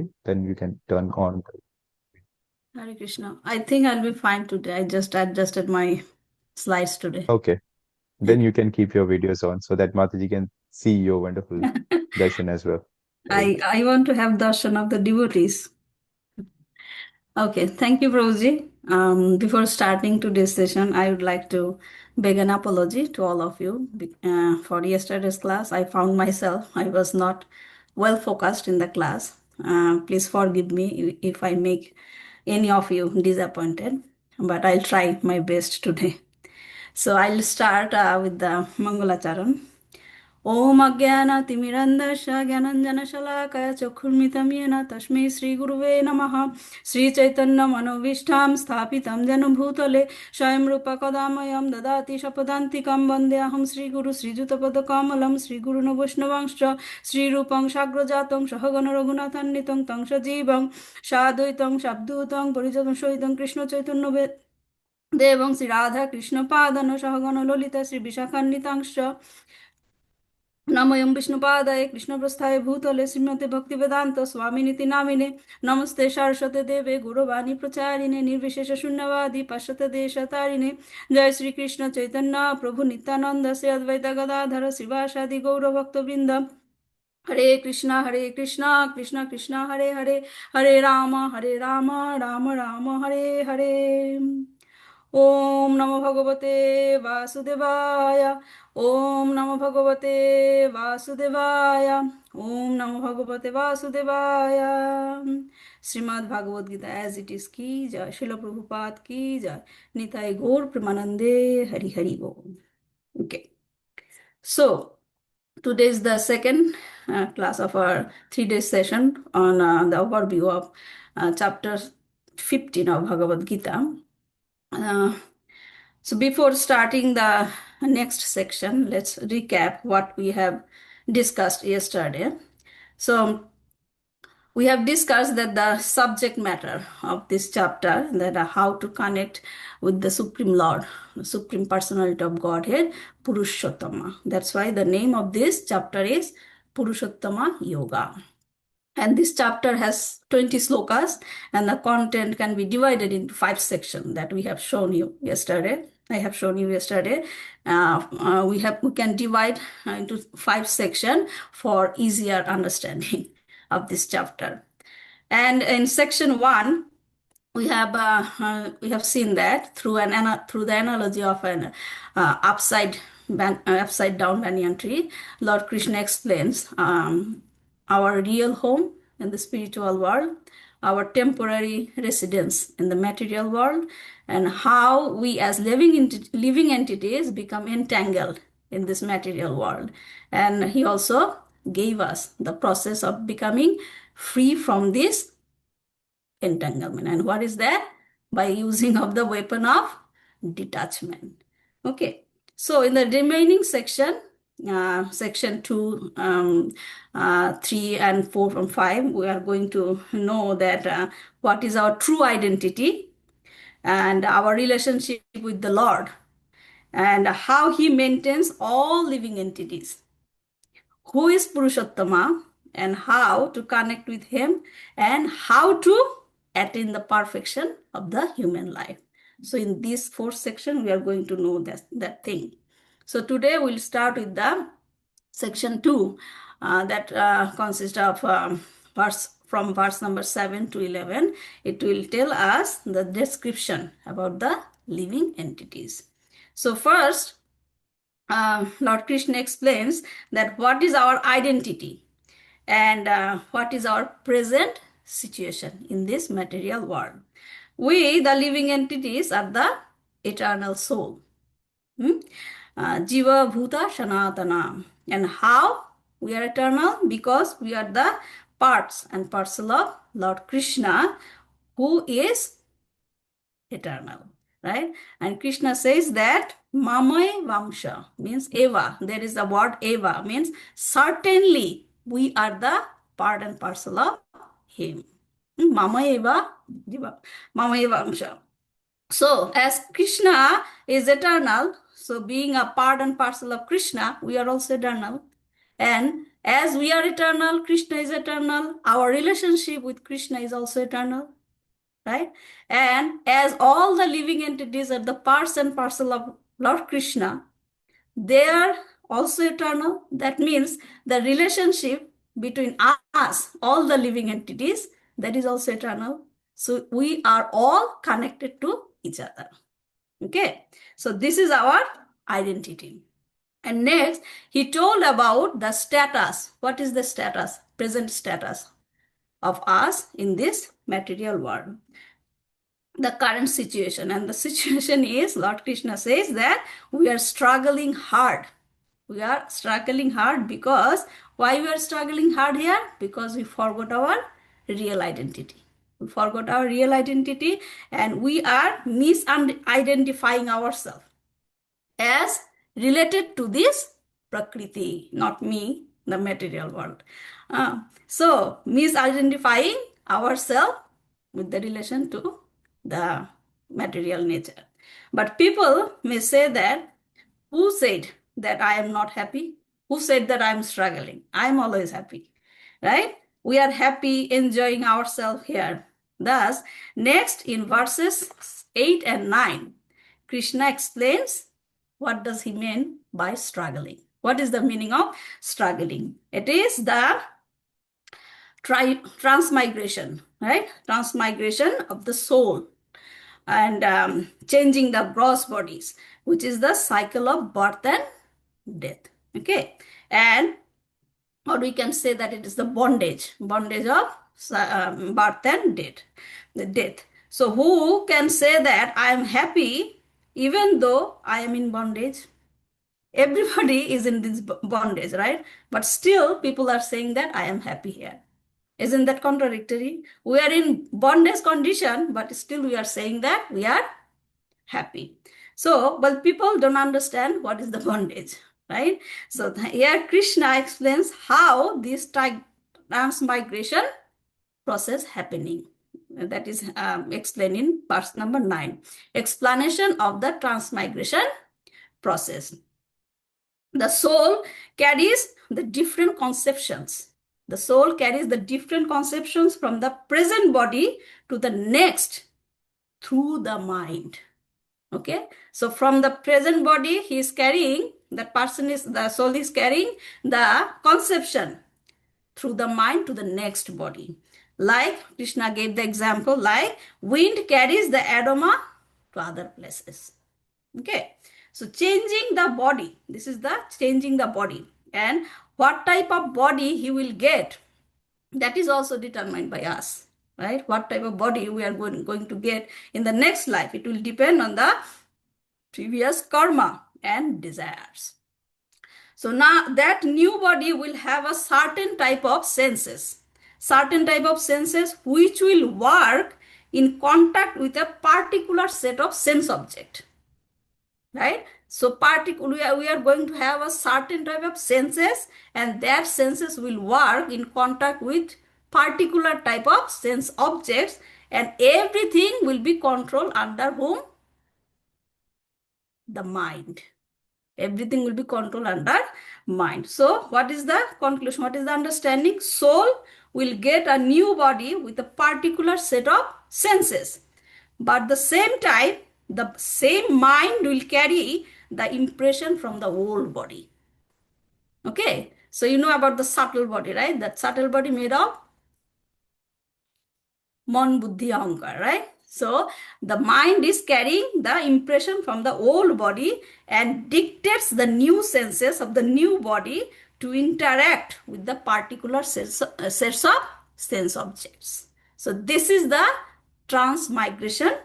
okay, then you can turn on. Hare Krishna. I think I'll be fine today. I just adjusted my slides today. Okay, then you can keep your videos on so that Mataji can see your wonderful darshan as well. Right. I want to have darshan of the devotees. Okay, thank you, Prabhuji. Before starting today's session, I would like to beg an apology to all of you. For yesterday's class, I found myself, I was not well focused in the class. Please forgive me if I make any of you disappointed, but I'll try my best today. So I'll start with the Mangalacharan. ॐ अज्ञानतिमिरन्धस्य ज्ञानञ्जनशलाकया चक्षुर्मितं येन तस्मै श्रीगुरुवे नमः श्रीचैतन्यमनोभीष्टां स्थापितं येन भूतले स्वयं रूप कदा मह्यं ददाति शपदान्तिकं वन्देऽहं श्रीगुरु श्रीयुतपदकमलं श्रीगुरुन् वैष्णवांश्च श्रीरूपं साग्रजातं सहगण रघुनाथान्वितं तं सजीवं साद्वैतं सावधूतं परिजनं सहितं कृष्णचैतन्य देवं श्रीराधा कृष्णपादन सहगण ललिता श्रीविशाखान्वितांश्च नमोऽयं विष्णुपादाय कृष्णप्रस्थाय भूतले श्रीमते भक्तिवेदान्त स्वामिनिति नामिने नमस्ते सारस्वते देवे गुरवाणी प्रचारिणे निर्विशेष शून्यवादी पाश्चात्य देशतारिणे जय श्री कृष्ण चैतन्य प्रभु नित्यानंद श्री अद्वैत गदाधर श्रीवासादि गौरभक्तवृंद हरे कृष्णा कृष्णा कृष्णा हरे हरे हरे राम राम राम हरे हरे ओम नमो भगवते वासुदेवाय ओम नमो भगवते वासुदेवाय ओम नमो भगवते वासुदेवाय Shrimad Bhagavad Gita as it is की जय शिल प्रभुपाद की जय निताई गौर प्रेमानंदे हरि हरि बोल okay so today is the second class of our 3 day session on the overview of chapter 15 of Bhagavad Gita. Uh, so before starting the next section, let's recap what we have discussed yesterday. So we have discussed that the subject matter of this chapter, that how to connect with the Supreme Lord, the Supreme Personality of Godhead, Purushottama. That's why the name of this chapter is Purushottama Yoga. And this chapter has 20 slokas, and the content can be divided into 5 sections that we have shown you yesterday. I have shown you yesterday. We can divide into 5 sections for easier understanding of this chapter. And in section 1, we have seen that through the analogy of an upside down banyan tree, Lord Krishna explains our real home in the spiritual world, our temporary residence in the material world, and how we as living entities become entangled in this material world. And he also gave us the process of becoming free from this entanglement. And what is that? By using of the weapon of detachment. Okay. So in the remaining section, section 2, 3 and 4 from 5, we are going to know that what is our true identity and our relationship with the Lord and how he maintains all living entities, who is Purushottama and how to connect with him and how to attain the perfection of the human life. So in this 4th section, we are going to know that thing. So today we'll start with the section 2 that consists of verse number 7 to 11. It will tell us the description about the living entities. So first, Lord Krishna explains that what is our identity and what is our present situation in this material world. We, the living entities, are the eternal soul. Jiva Bhuta Sanatana. And how we are eternal? Because we are the parts and parcel of Lord Krishna, who is eternal, right? And Krishna says that Mamay Vamsha means Eva. There is the word Eva, means certainly we are the part and parcel of him. Mama Eva, Mama Eva Vamsha. So as Krishna is eternal, so being a part and parcel of Krishna, we are also eternal. And As we are eternal, Krishna is eternal. Our relationship with Krishna is also eternal, right? And as all the living entities are the parts and parcel of Lord Krishna, they are also eternal. That means the relationship between us, all the living entities, that is also eternal. So we are all connected to each other. Okay, so this is our identity. And next, he told about the status. What is the status, present status of us in this material world? The current situation. And the situation is, Lord Krishna says that we are struggling hard. We are struggling hard because, why we are struggling hard here? Because we forgot our real identity. We forgot our real identity and we are misidentifying ourselves as related to this Prakriti, not me, the material world. So, misidentifying ourselves with the relation to the material nature. But people may say that, who said that I am not happy? Who said that I am struggling? I am always happy, right? We are happy, enjoying ourselves here. Thus, next in verses 8 and 9, Krishna explains what does he mean by struggling. What is the meaning of struggling? It is the transmigration, right? Transmigration of the soul and changing the gross bodies, which is the cycle of birth and death. Okay, and or we can say that it is the bondage of birth and death, the death. So who can say that I am happy even though I am in bondage? Everybody is in this bondage, right? But still people are saying that I am happy here. Isn't that contradictory? We are in bondage condition, but still we are saying that we are happy. So, but people don't understand what is the bondage, right? So here Krishna explains how this transmigration process happening. That is explained in verse number 9. Explanation of the transmigration process. The soul carries the different conceptions. The soul carries the different conceptions from the present body to the next through the mind. Okay, so from the present body he is carrying, that person is, the soul is carrying the conception through the mind to the next body. Like Krishna gave the example, like wind carries the aroma to other places. Okay, so changing the body, this is the changing the body, and what type of body he will get, that is also determined by us, right? What type of body we are going to get in the next life, it will depend on the previous karma and desires. So now that new body will have a certain type of senses which will work in contact with a particular set of sense object, right? So we are going to have a certain type of senses, and that senses will work in contact with particular type of sense objects, and everything will be controlled under whom? The mind. Everything will be controlled under mind. So what is the conclusion? What is the understanding? Soul will get a new body with a particular set of senses, but at the same time the same mind will carry the impression from the old body. Okay, so you know about the subtle body, right? That subtle body made of Mon Buddhi Ahankar, right? So the mind is carrying the impression from the old body and dictates the new senses of the new body to interact with the particular sets of sense objects. So this is the transmigration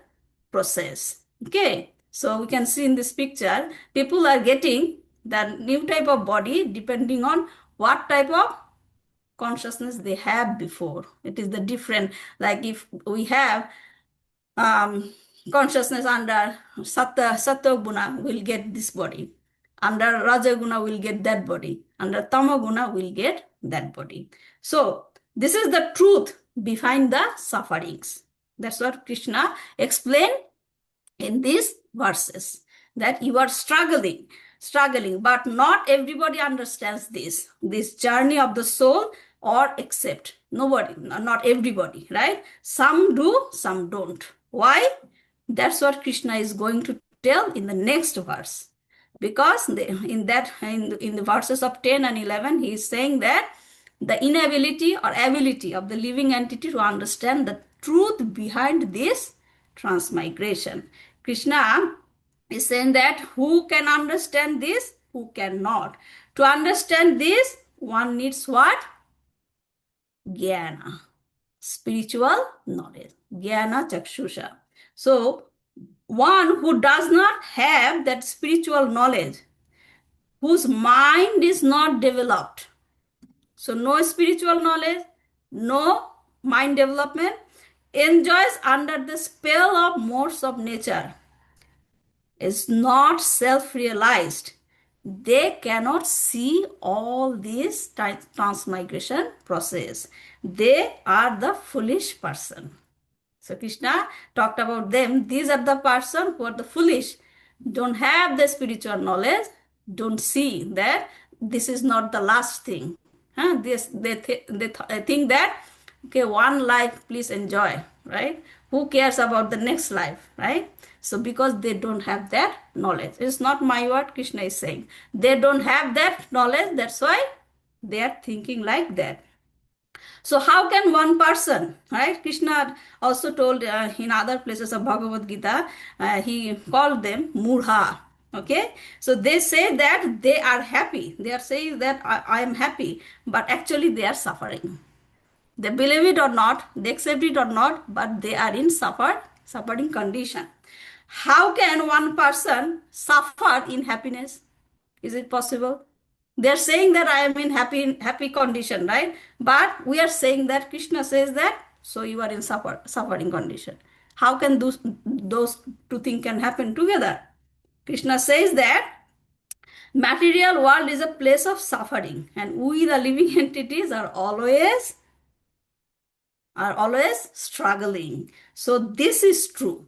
process. Okay, so we can see in this picture, people are getting the new type of body depending on what type of consciousness they have before. It is the different, like if we have consciousness under Sattva Guna, will get this body. Under Raja Guna, will get that body. Under Tama Guna, will get that body. So this is the truth behind the sufferings. That's what Krishna explained in these verses, that you are struggling. struggling, but not everybody understands this journey of the soul or accept. Nobody, not everybody, right? Some do, some don't. Why? That's what Krishna is going to tell in the next verse. Because in the verses of 10 and 11, he is saying that the inability or ability of the living entity to understand the truth behind this transmigration. Krishna is saying that who can understand this, who cannot. To understand this, one needs what? Jnana, spiritual knowledge. Jnana chakshusha. So, one who does not have that spiritual knowledge, whose mind is not developed. So, no spiritual knowledge, no mind development, enjoys under the spell of modes of nature, is not self realized. They cannot see all this transmigration process. They are the foolish person. So Krishna talked about them. These are the person who are the foolish, don't have the spiritual knowledge, don't see that this is not the last thing. They think that okay, one life, please enjoy, right? Who cares about the next life, right? So because they don't have that knowledge, it's not my word. Krishna is saying they don't have that knowledge. That's why they are thinking like that. So how can one person, right? Krishna also told in other places of Bhagavad Gita, he called them murha. Okay, so they say that they are happy. They are saying that I am happy, but actually they are suffering. They believe it or not, they accept it or not, but they are in suffering condition. How can one person suffer in happiness? Is it possible? They're saying that I am in happy condition, right? But we are saying that Krishna says that, so you are in suffering condition. How can those two things can happen together? Krishna says that material world is a place of suffering, and we the living entities are always struggling. So this is true.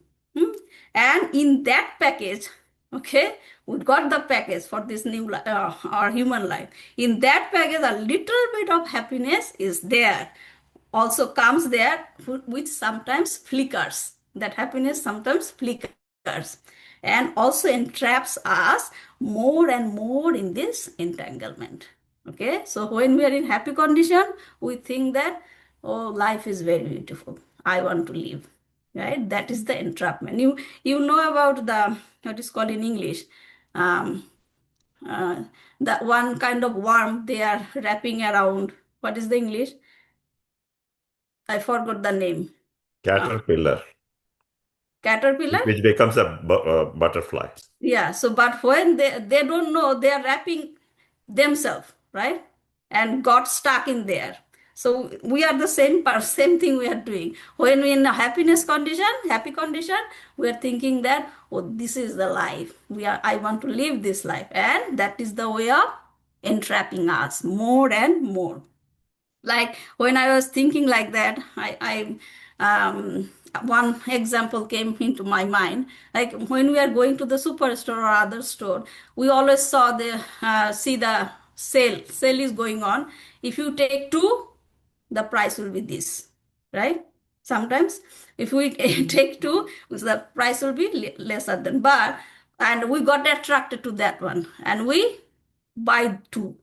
And in that package, okay, we got the package for this new our human life. In that package, a little bit of happiness is there. Also comes there, which sometimes flickers. That happiness sometimes flickers and also entraps us more and more in this entanglement. Okay, so when we are in happy condition, we think that, oh, life is very beautiful, I want to live, right? That is the entrapment. You know about the, what is called in English, um, uh, that one kind of worm they are wrapping around. What is the English? I forgot the name. uh, Caterpillar, Caterpillar. which becomes a butterfly. Yeah, so but when they don't know, they are wrapping themselves, right? And got stuck in there. So we are the same thing we are doing. When we in a happy condition, we are thinking that, oh, this is the life. I want to live this life. And that is the way of entrapping us more and more. Like when I was thinking like that, one example came into my mind. Like when we are going to the superstore or other store, we always see the sale is going on. If you take two, the price will be this, right? Sometimes if we take two, the price will be lesser than, and we got attracted to that one and we buy two,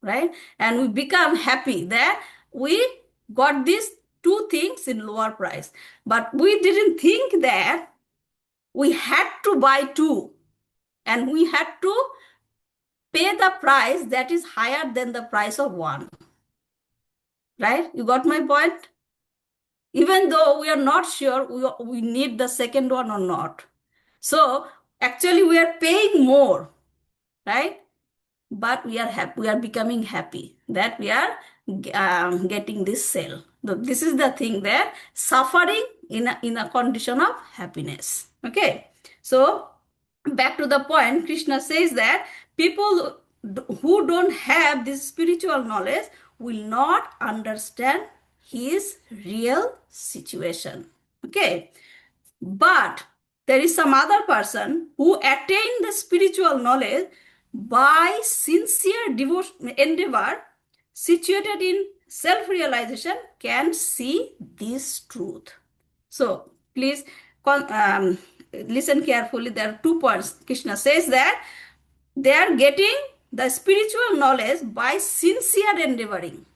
right? And we become happy that we got these two things in lower price. But we didn't think that we had to buy two and we had to pay the price that is higher than the price of one, right? You got my point? Even though we are not sure we need the second one or not. So actually we are paying more, right? But we are happy, we are becoming happy that we are getting this sale. This is the thing there, suffering in a condition of happiness. Okay, so back to the point, Krishna says that people who don't have this spiritual knowledge will not understand his real situation. Okay, but there is some other person who attain the spiritual knowledge by sincere devotion, endeavor, situated in self-realization, can see this truth. So please listen carefully. There are 2 points. Krishna says that they are getting the spiritual knowledge by sincere endeavoring.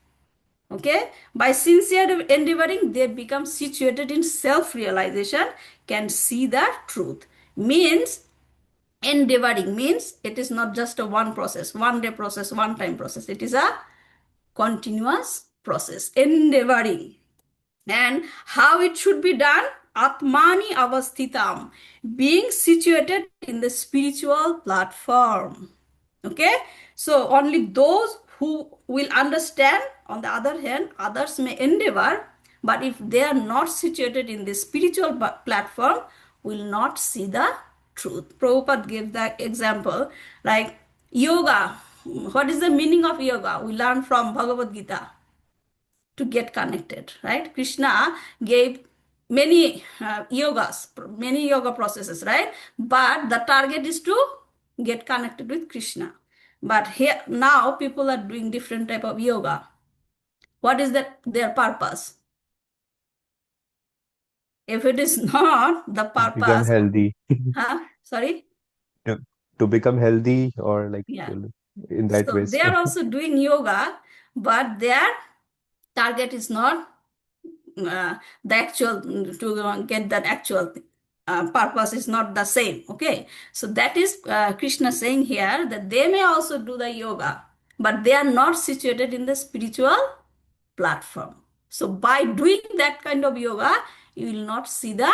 Okay, by sincere endeavoring, they become situated in self-realization, can see the truth. Means endeavoring means it is not just a one process, one day process, one time process. It is a continuous process, endeavoring. And how it should be done? Atmani avasthitam, being situated in the spiritual platform. Okay, so only those who will understand. On the other hand, others may endeavor, but if they are not situated in the spiritual platform, will not see the truth. Prabhupada gave the example like yoga. What is the meaning of yoga? We learn from Bhagavad Gita, to get connected, right? Krishna gave many many yoga processes, right? But the target is to get connected with Krishna. But here now people are doing different type of yoga. What is their purpose? If it is not the Become purpose, healthy. sorry? To, to become healthy, or like Yeah. in that So ways. they are also doing yoga, but their target is not the actual, to get that actual purpose is not the same. Okay, so that is Krishna saying here that they may also do the yoga, but they are not situated in the spiritual platform. So by doing that kind of yoga, you will not see the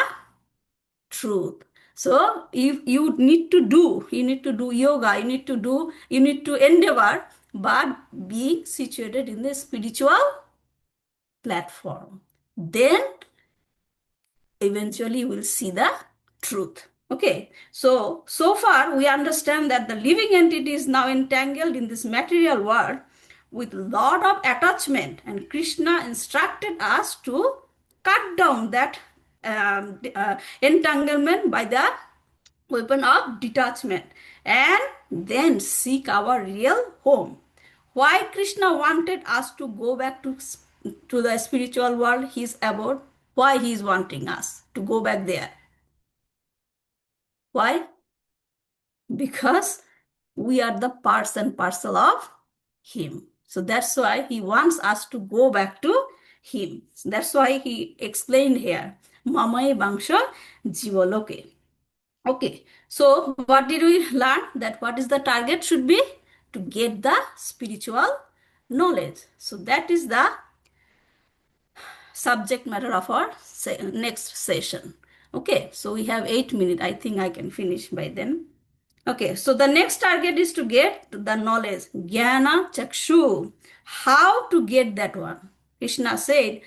truth. So if you need to do, yoga, you need to endeavor, but being situated in the spiritual platform, then eventually you will see the truth. Okay, so far we understand that the living entity is now entangled in this material world with lot of attachment, and Krishna instructed us to cut down that entanglement by the weapon of detachment, and then seek our real home. Why Krishna wanted us to go back to the spiritual world, his abode? Why he is wanting us to go back there? Why? Because we are the parts and parcel of him. So that's why he wants us to go back to him. So that's why he explained here, Mamaye Bangsha Jivaloke. Okay, so what did we learn? That what is the target should be? To get the spiritual knowledge. So that is the subject matter of our next session. Okay, so we have 8 minutes. I think I can finish by then. Okay, so the next target is to get the knowledge, jnana chakshu. How to get that one? Krishna said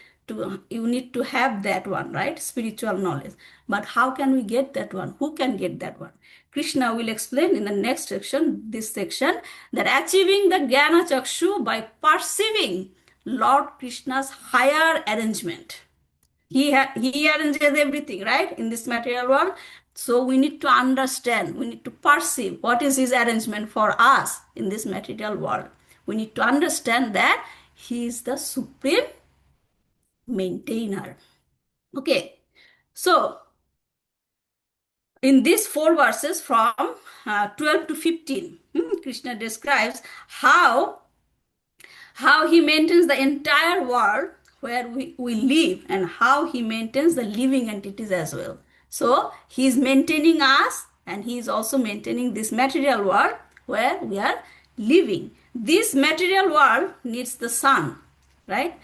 you need to have that one, right? Spiritual knowledge. But how can we get that one? Who can get that one? Krishna will explain in the next section, this section, that achieving the jnana chakshu by perceiving Lord Krishna's higher arrangement. He arranges everything, right, in this material world. So we need to understand, we need to perceive what is his arrangement for us in this material world. We need to understand that he is the supreme maintainer. Okay, so in these 4 verses from 12 to 15, Krishna describes how he maintains the entire world where we live, and how he maintains the living entities as well. So he is maintaining us, and he is also maintaining this material world where we are living. This material world needs the sun, right?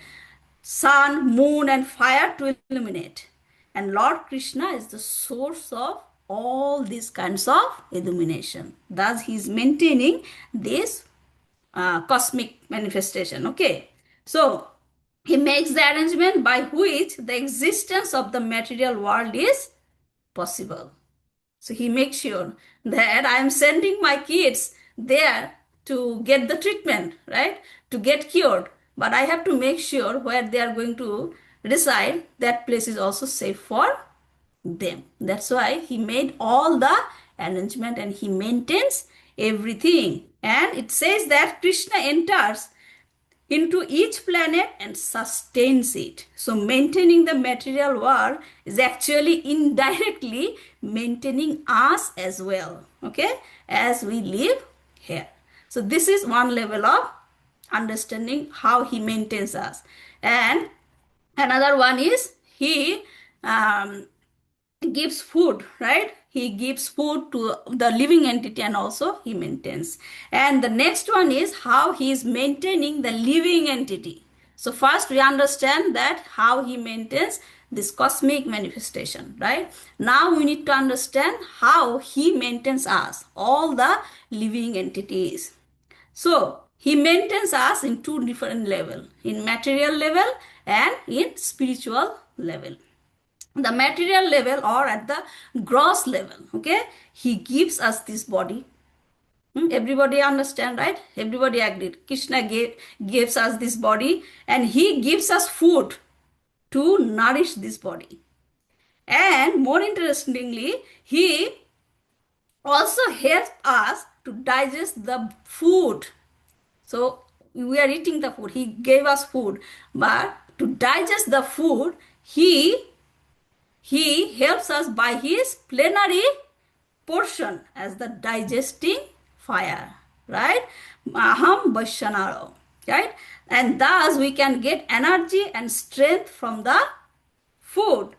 Sun, moon, and fire to illuminate. And Lord Krishna is the source of all these kinds of illumination. Thus, he is maintaining this cosmic manifestation. Okay, so he makes the arrangement by which the existence of the material world is possible. So he makes sure that I am sending my kids there to get the treatment, right, to get cured, but I have to make sure where they are going to reside, that place is also safe for them. That's why he made all the arrangement, and he maintains everything. And it says that Krishna enters into each planet and sustains it. So maintaining the material world is actually indirectly maintaining us as well, okay, as we live here. So this is one level of understanding how he maintains us. And another one is he gives food, right? He gives food to the living entity and also he maintains. And the next one is how he is maintaining the living entity. So first we understand that how he maintains this cosmic manifestation, right? Now we need to understand how he maintains us, all the living entities. So he maintains us in two different levels, in material level and in spiritual level. The material level or at the gross level, okay, he gives us this body. Everybody understand, right? Everybody agreed. Krishna gives us this body and he gives us food to nourish this body. And more interestingly, he also helps us to digest the food. So we are eating the food. He gave us food, but to digest the food, he helps us by his plenary portion as the digesting fire, right? Aham Vaishyanaro, right? And thus we can get energy and strength from the food.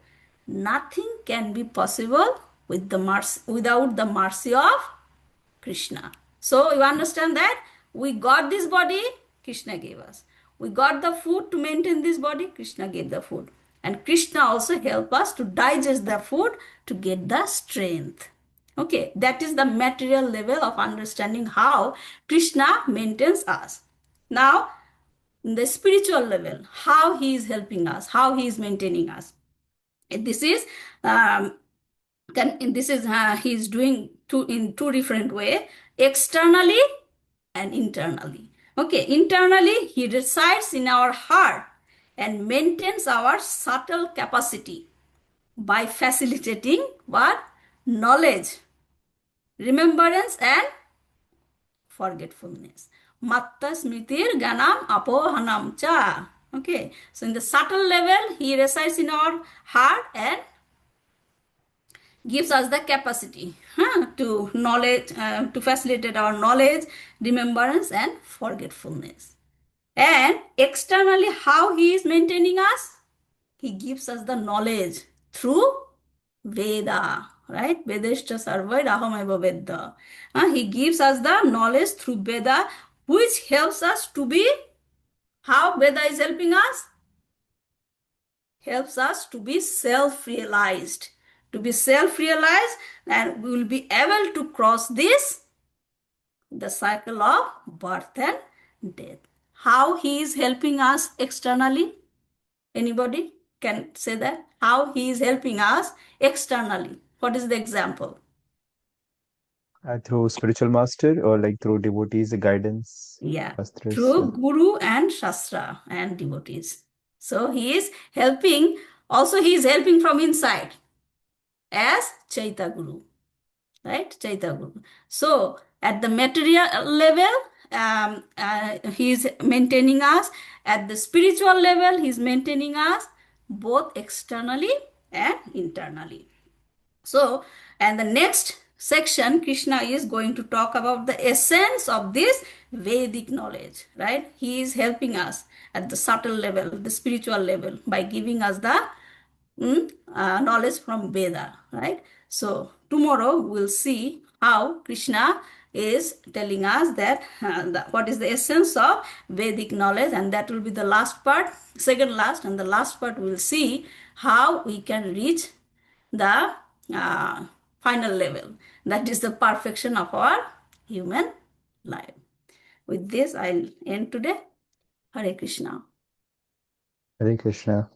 Nothing can be possible with the without the mercy of Krishna. So you understand that we got this body, Krishna gave us. We got the food to maintain this body, Krishna gave the food. And Krishna also help us to digest the food to get the strength. Okay, that is the material level of understanding how Krishna maintains us. Now, in the spiritual level, how he is helping us, how he is maintaining us. This is he is doing in two different way, externally and internally. Okay, internally he resides in our heart and maintains our subtle capacity by facilitating what? Knowledge, remembrance and forgetfulness. Matta smritir ganam apohanam cha. Okay, so in the subtle level he resides in our heart and gives us the capacity to knowledge, to facilitate our knowledge, remembrance and forgetfulness. And externally, how he is maintaining us? He gives us the knowledge through Veda, right? Vedashta sarvai rahamaiva Veda. He gives us the knowledge through Veda, which helps us to be, how Veda is helping us? Helps us to be self-realized. To be self-realized, and we will be able to cross the cycle of birth and death. How he is helping us externally? Anybody can say that? How he is helping us externally? What is the example? Through spiritual master or like through devotees, guidance, Yeah, masters. through Guru and Shastra and devotees. So he is helping, also he is helping from inside as Chaita Guru, right? Chaita Guru. So at the material level, he is maintaining us. At the spiritual level, he is maintaining us both externally and internally. So, and the next section, Krishna is going to talk about the essence of this Vedic knowledge, right? He is helping us at the subtle level, the spiritual level, by giving us the knowledge from Veda, right? So tomorrow we'll see how Krishna is telling us that what is the essence of Vedic knowledge, and that will be the last part, second last, and the last part we'll see how we can reach the final level, that is the perfection of our human life. With this, I'll end today. Hare Krishna. Hare Krishna.